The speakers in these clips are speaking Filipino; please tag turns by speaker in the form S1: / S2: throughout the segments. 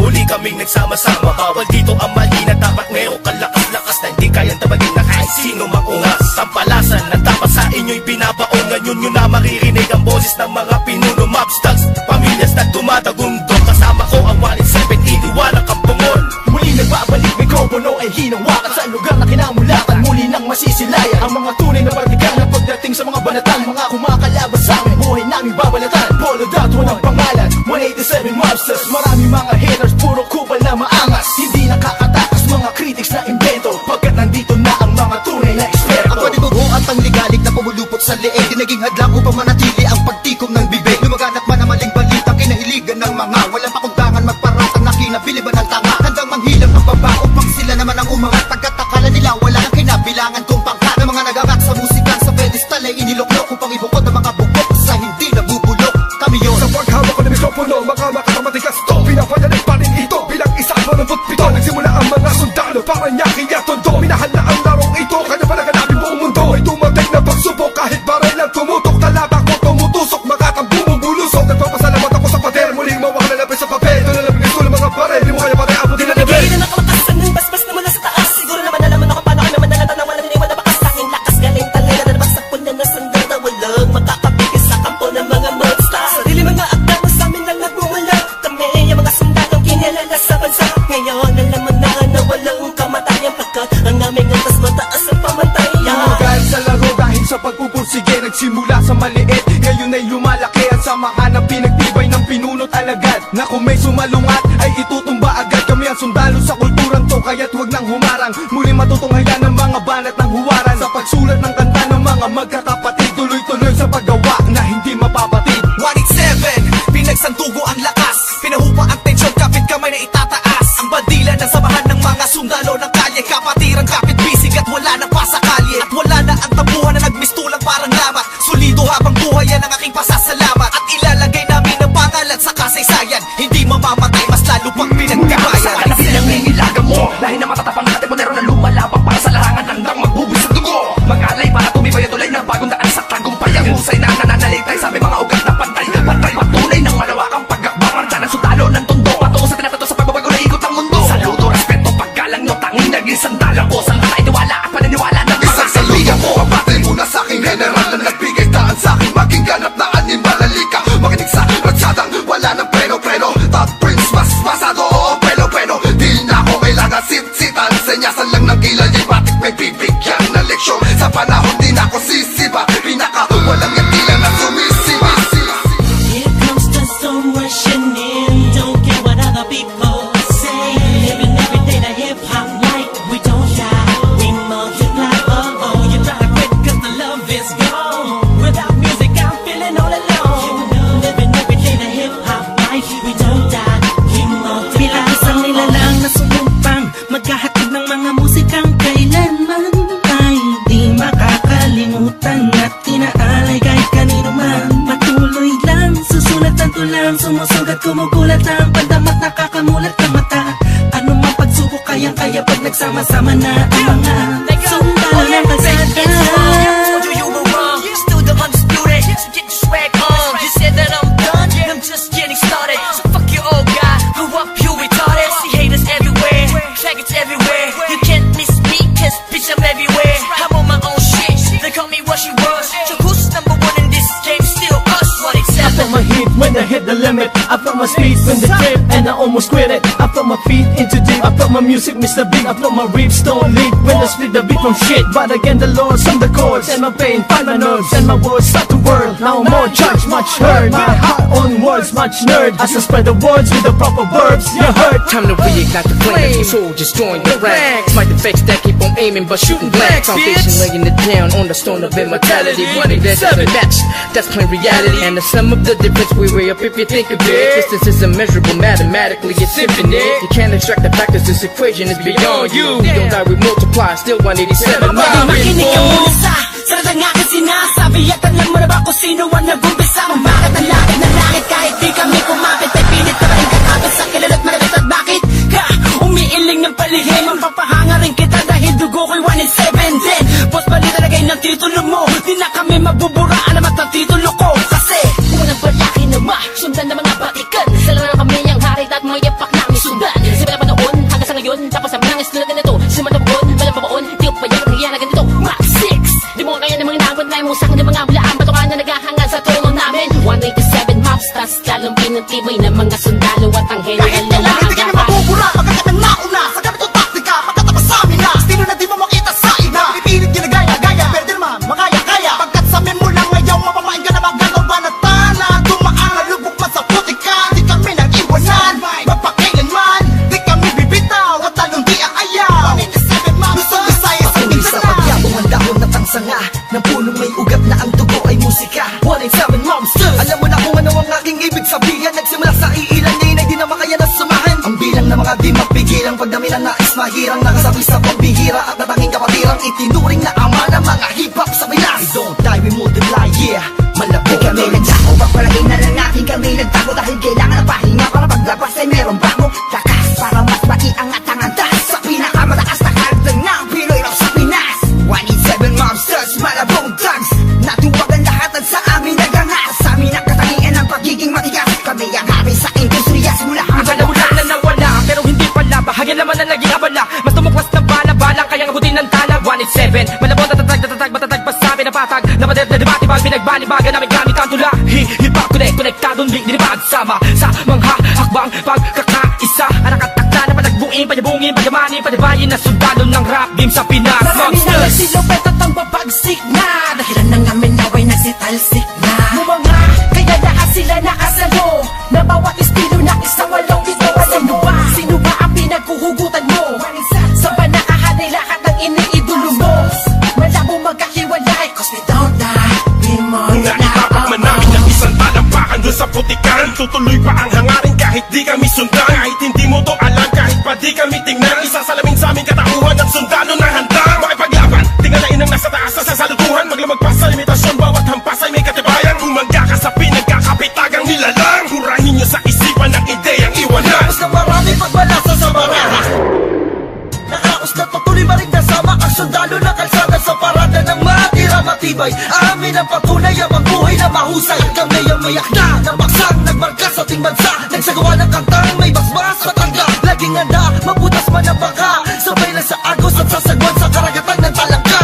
S1: muli kaming nagsama-sama. Bawal dito ang mali na dapat meron kalakas-lakas na hindi kayang tabagin na kahit sino makungas. Tampalasan na dapat sa inyo'y binabaon. Ngayon nyo na maririnig ang boses ng mga pinuno, mobs, thugs, pamilyas na dumadagundo. Kasama ko ang 187, iniwalang kampungol.
S2: Muli nagbabalik, mikropono ay hinawakan sa lugar na kinamulatan. Muli nang masisilayan ang mga tunay na partikan na pagdating sa mga banatan. Mga kumakalabas sa amin, buhay namin babalatan. Polo dot, walang pangalan, 187 mobsters. Marami mga haters, puro kupal na maangas. Hindi nakakatakas mga critics na invento, pagkat nandito na ang mga tunay na eksperto.
S3: Ang panibuho at pangligalig na pumulupot sa leeg, di naging hadlang upang manatili ang pagtikom ng bibig. Lumaganap man ang maling balitang kinahiligan ng mga walang pakundangan magparatang na kinabiliban ng tanga. Handang manghilang ang baba upang sila naman ang umangat. Pagkat akala nila wala nang kinabilangan kung pangkat. Ng mga nagangat sa musika sa pedestal ay iniluklok upang ibukod ang mga bukok sa hindi nabubulok. Kami yun.
S4: Sa paghawak ko ng mikropono, mga makakamatigas to, pinapadalig pa rin ito bilang isa manumpot pito. Nagsimula ang mga sundalo para nyaki at tondo. Minahal na ang larong ito, kanya pa naganapin buong mundo. Ay dumating na pagsubok kahit baril lang tumutok. Talata ko tumutusok, makakambumong bulusok. Nagpapasalamat ako sa pader, muling mawak na lapis sa papel. Ito na lang bilis ko ng mga baril, di mo kaya pare abutin na level.
S5: Nagay na nakamatasan ng basbas na mula sa taas. Siguro naman alaman ako paano kami manalata na walang iniwan na bakas. Tanging lakas galing talaga na nabagsakpon na nasandal na walang makakapigil sa kampo ng mga monster. Sarili mga akda mo sa amin lang nagmumula. Kami yung mga sundalong kinilala sa bansa. Ngayon alaman na walang kamatayan, pagkat ang aming antas mataas ang pamantayan.
S2: Magaling sa laro dahil sa pagpupursige, nagsimula sa maliit, ngayon ay lumalaki. Ang samahan ng pinagtibay ng pinunot alagad, na kung may sumalungat ay itutumba agad. Kami ang sundalo sa kulturang to, kaya't huwag nang humarang. Muli matutunghayan ng mga banat ng huwaran. Sa pagsulat ng kanta ng mga magkakapatid, tuloy-tuloy sa paggawa na hindi mapapatid.
S3: 187, pinagsantugo ang lakas, pinahupa ang tensyon, kapit kamay na itataas. Ang bandila ng samahan ng mga sundalo ng kalye, kapatirang kapit bisig at wala na pa sa kalye. At wala na ang tabuhan na nagmistulang parang lamat. Solido habang buhay yan ang aking pasasalamat. At ilalagay namin ang pangalan sa kasaysayan, hindi mamamatay, mas lalo pang pinagkabayan.
S1: Sa silang nangilaga mo, lahi na matatapang natin modero na lumalabak para sa larangan, handang magbubis ng dugo. Mag-alay para tumibay at tulay ng bagong daan sa tagumpay. Ang husay na nananalitay sa aming mga ugat na pantay. Pantay patunay ng malawakang pagkakbangan sa ng sundalo ng tondo. Patungo sa tinatato sa pagbabago na ikot ang mundo. Saludo, respeto, paggalang nyo, tanging naging sandalang ko. Sa mga itiwala at paniniwala ng mga
S6: Saludo mo, pabati muna sa aking general na nagbigay daan sa akin. Maging ganap na animal, halika, makinig sa ratsadang wala ng preno-preno. Top Prince, mas masado, oo, preno-preno. Di na ako kailangan sit-sitan, senyasan lang ng kilay. Batik may bibigyan na leksyon, sa panahon di na ako sisiba. Pinaka, walang yan tila na sumisiba.
S5: Here comes the storm rushing in. Don't care what other people say. Living every day the hip-hop like we don't die, we multiply. Oh, you try to quit cause the love is gone. Without music I'm feeling all alone. Living every day the hip-hop like we don't die, we multiply. Bilang isang nilalang na sumumpang maghahatid ng mga musikang kailanman ay di makakalimutan at inaalay kahit kanino man. Patuloy lang, susulat ang tulang, sumusugat, kumugulat ang pandamat, nakakamulat ang mata. Ano mang pagsubok kayang-kaya pag nagsama-sama na ang mga sundalo ng kalsada.
S7: Told you were wrong, still the undisputed. So get your swag on. You said that I'm done, I'm just getting started. So fuck your old guy, grew up you retarded. See haters everywhere, faggots everywhere. You can't miss me, cause bitch I'm everywhere. I'm on my own shit, they call me what she was. So who's number one in this game? Still us,
S2: I felt
S7: 187.
S2: my heat when I hit the limit. I felt my speed when the trip and I almost quit it. I felt my feet into deep. I felt my music miss the beat. I felt my ribs don't leak when I split the beat from shit. But again the Lord sung the chords and my pain find my nerves and my words start to whirl. Now more judge, much heard. My heart on words, much nerd. As I spread the words with the proper verbs, you heard.
S8: Time to reignite the flame. Your soldiers join the ranks. Fight the fakes that keep on aiming but shooting blanks. Foundation laying it down on the stone of immortality. Money that doesn't match, that's plain reality. And the sum of the difference we weigh up if you think of it. Distance is immeasurable, mathematically it's infinite. You can't extract the factors, this equation is beyond you. We don't die, we multiply, still 187.
S5: Makinig ka muna sa sarang aking sinasabi. At alam mo na ba kung sino ang nag-umpisa? Kung bakit ang langit na langit kahit di kami kumapit. Ay pilit na rin kakapit sa kilala't malagat. At bakit ka umiiling ng palihim? Ang papahanga rin kita dahil dugo ko'y 187 din. Boss bali talagay ng titulo mo, di na kami mabuburaan naman ang titulo ko. Kasi unang balaki na sundan ng mga batikan. Sila na kami ang harit at may yapak namin
S9: sundan. Simula pa noon hanggang sa ngayon, tapos ang mga na ganito. Simula pa noon, walang babaon, di ko pa yung nangyayari na ganito. Max 6, di mo kaya ng mga nabot na mo sa akin ng mga mulaan. Batukan na naghahangal sa trono namin. 187 maps, tas lalong pinatibay ng mga sundalo at ang general
S3: Kahit
S9: na
S3: kailan hindi ka na mabubura, magkakat ng nauna sa ganito taktika, magkatapos sa amin na estilo na di mo makita sa iba. Pipilit ginagaya-gaya, pero di naman makaya-kaya. Pagkat sa amin mo lang ngayon, mapamain ka na magalaw ba na tana. Dumaan, lubog man sa putika, di kami nang iwanan. Magpakailanman, di kami bibitaw, at lalong di aayaw. Luzon, Visayas, at
S1: Patuloy sa pagyabong ang dahon na tangsanga ng punong may ugat na ang dugo ay musika. 187 Monsters. Alam mo na kung ano ang aking ibig sabihin. Nagsimula sa iilan ngayon ay di na makaya na sumahan. Ang bilang na mga di mapigilang pagdami na nais mahirang nakasabi sa pambihira at natanging kapatirang itinuring na ama ng mga hip-hop sa Pinas. We don't die, we multiply, yeah. Malabo
S3: kami nagdako, pagpalagay na lang natin kami nagtago. Dahil kailangan ng pahinga para paglabas ay merong bago. Lakas para mas maiangat ang antas sa pinakamataas na kartang ng Pinoy rap sa Pinas. 187 Monsters, Malabong Thugs. Natuwag ang lahat at sa amin nagangas. Sa amin ang katangian ng pagiging matigas. Kami ang hari sa industriya simula hanggang
S8: Wala na nawala, pero hindi pala. Bahagyan naman na naging abala. Mas tumuklas na bala-bala, kaya abutin ng tala. 187, malabon, tatatag, matatag, pasabi na patag. Napadet na debate-bag, pinagbalibagan namin gamit ang tula. Hip-hop, konektadong link, dinibag sama sa mga hakbang pagkakaisa. Anakatakta na panagbuin, panyabungin, panyamanin, panibayin na sundalo ng rap game sa Pinas.
S9: Marami na
S8: Monsters!
S9: nagsilupet at ang babagsik na. Dahilan ng amin naway nagsitalsik na. Mga kaya lahat sila nakasalo na bawat estilo na isang walong ito. Sino ba? Sino ba ang pinaghuhugutan mo? Sa ba nakahanay lahat ng iniidolo mo? Malabo magkahiwalay, cause we don't die. We more than
S4: Naitapak man namin ang isang talampakan doon sa putikan. Tutuloy pa ang hangarin kahit di kami sundan. Kahit hindi mo to alam, kahit pa di kami tingnan. Isasalamin sa aming katauhan ng sundalo na handang makipaglaban. Tingalain ang nasa taas sa sasalutuhan. Maglamag pa sa limitasyon, bawat hampas ay may katibayan. Bumangga ka sa pinagkakapitagang nilalang. Hurahin nyo sa isipan ng ideyang iwanan.
S1: Tapos na marami pagbalasa sa baraha. Nakauslat patuloy maring nasama ang sundalo na kalsada sa parada ng matira matibay. Amin ang patunay ang buhay na mahusay. Kami ang mayak na baksang nagmarka sa ating bansa. Nagsagawa ng kantang may basbas matanda. Laging handa, mabutas man ang baka. Sabay lang sa agos at sasagwan sa karagatan ng talangka.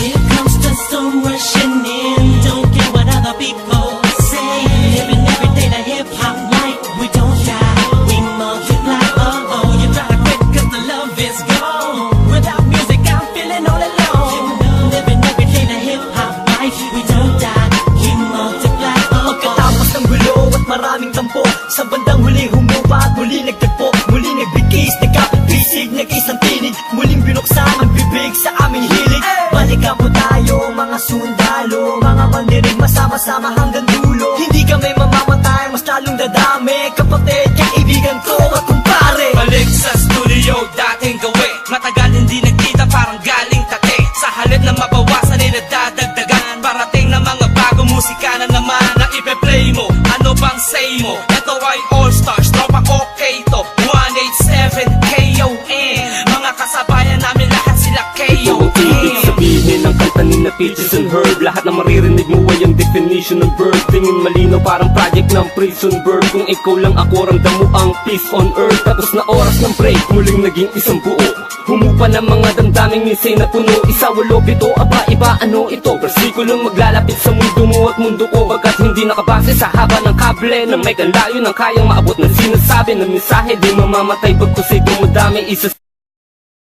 S5: Here comes the storm rushing in. Don't care what other people say. Living every day the hip hop like we don't die. We multiply. Oh, you gotta quit 'cause the love is gone. Without music, I'm feeling all alone. Living every day the hip hop life. We don't die. We multiply.
S1: Pagkatapos ng gulo at maraming tampo, sa bandang huli humupa at muli nagtagpo. Muli nagbigis, nagkapit-bisig, nag-isang tinig. Muling binuksan ang bibig sa aming hilig. Balikan po tayo mga sundalo, mga mandirig masama-sama hanggang dulo. Hindi kami mamamatay, mas lalong dadami. Kapatid, kaibigan ko at kumpare.
S10: Balik sa studio, dating gawi. Matagal hindi nagkita, parang galing tate. Sa halip na mabawasan ay nadadagdagan. Parating na mga bagong musika na naman na ipe-play mo. Ano bang say mo? Ito ay All Stars, tropa okay to. 187 KON. Mga kasabayan namin lahat sila KON.
S11: Ibig sabihin ng kanta ni na Peaches and Herb. Lahat na maririnig mo ay ang definition ng bird. Tingin malino parang project ng prison bird. Kung ikaw lang ako, ramdam mo ang peace on earth. Tapos na oras ng break, muling naging isang buo. Humupa ng mga damdaming insane na puno. Isa, walo, bito, aba, iba, ano ito? Versikulong maglalapit sa mundo mo at mundo ko. Pagkat hindi nakabase sa haba ng kable na may kanlayo ng kayang maabot ng sinasabi ng mensahe. Di mamamatay pagkusay dumadami isa